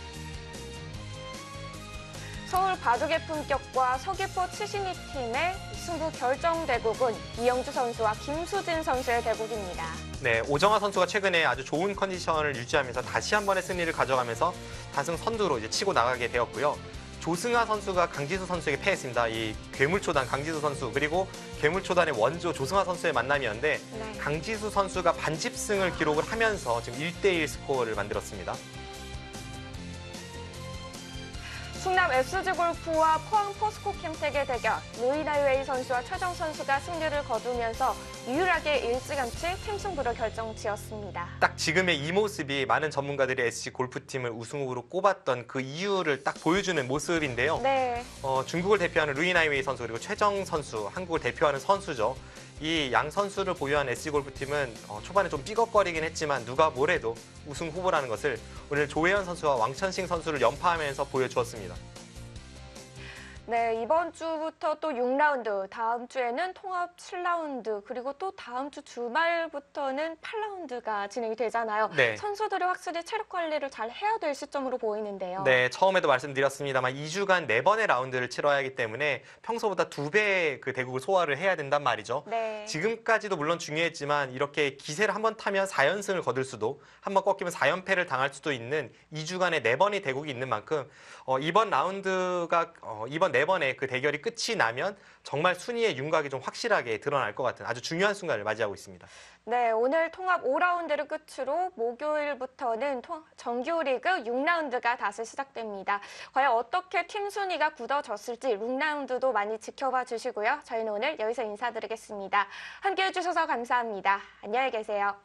서울 바둑의 품격과 서귀포 치신이 팀의 승부 결정 대국은 이영주 선수와 김수진 선수의 대국입니다. 네, 오정아 선수가 최근에 아주 좋은 컨디션을 유지하면서 다시 한 번의 승리를 가져가면서 다승 선두로 이제 치고 나가게 되었고요. 조승아 선수가 강지수 선수에게 패했습니다. 이 괴물초단 강지수 선수 그리고 괴물초단의 원조 조승아 선수의 만남이었는데 네. 강지수 선수가 반집승을 기록을 하면서 지금 1대1 스코어를 만들었습니다. 충남 SG골프와 포항 포스코 캠텍의 대결, 루이나이웨이 선수와 최정 선수가 승리를 거두면서 유일하게 일찌감치 팀 승부로 결정지었습니다. 딱 지금의 이 모습이 많은 전문가들이 SC 골프팀을 우승 후보로 꼽았던 그 이유를 딱 보여주는 모습인데요. 네. 중국을 대표하는 루이나이웨이 선수 그리고 최정 선수, 한국을 대표하는 선수죠. 이 양 선수를 보유한 SC 골프팀은 초반에 좀 삐걱거리긴 했지만 누가 뭐래도 우승 후보라는 것을 오늘 조혜연 선수와 왕천싱 선수를 연파하면서 보여주었습니다. 네, 이번 주부터 또 6라운드, 다음 주에는 통합 7라운드, 그리고 또 다음 주 주말부터는 8라운드가 진행이 되잖아요. 네. 선수들이 확실히 체력 관리를 잘 해야 될 시점으로 보이는데요. 네, 처음에도 말씀드렸습니다만 2주간 4번의 라운드를 치러야 하기 때문에 평소보다 2배의 그 대국을 소화를 해야 된단 말이죠. 네. 지금까지도 물론 중요했지만 이렇게 기세를 한번 타면 4연승을 거둘 수도 한번 꺾이면 4연패를 당할 수도 있는 2주간에 4번의 대국이 있는 만큼 이번 라운드가 이번 4번의 그 대결이 끝이 나면 정말 순위의 윤곽이 좀 확실하게 드러날 것 같은 아주 중요한 순간을 맞이하고 있습니다. 네, 오늘 통합 5라운드를 끝으로 목요일부터는 정규리그 6라운드가 다시 시작됩니다. 과연 어떻게 팀 순위가 굳어졌을지 6라운드도 많이 지켜봐 주시고요. 저희는 오늘 여기서 인사드리겠습니다. 함께해 주셔서 감사합니다. 안녕히 계세요.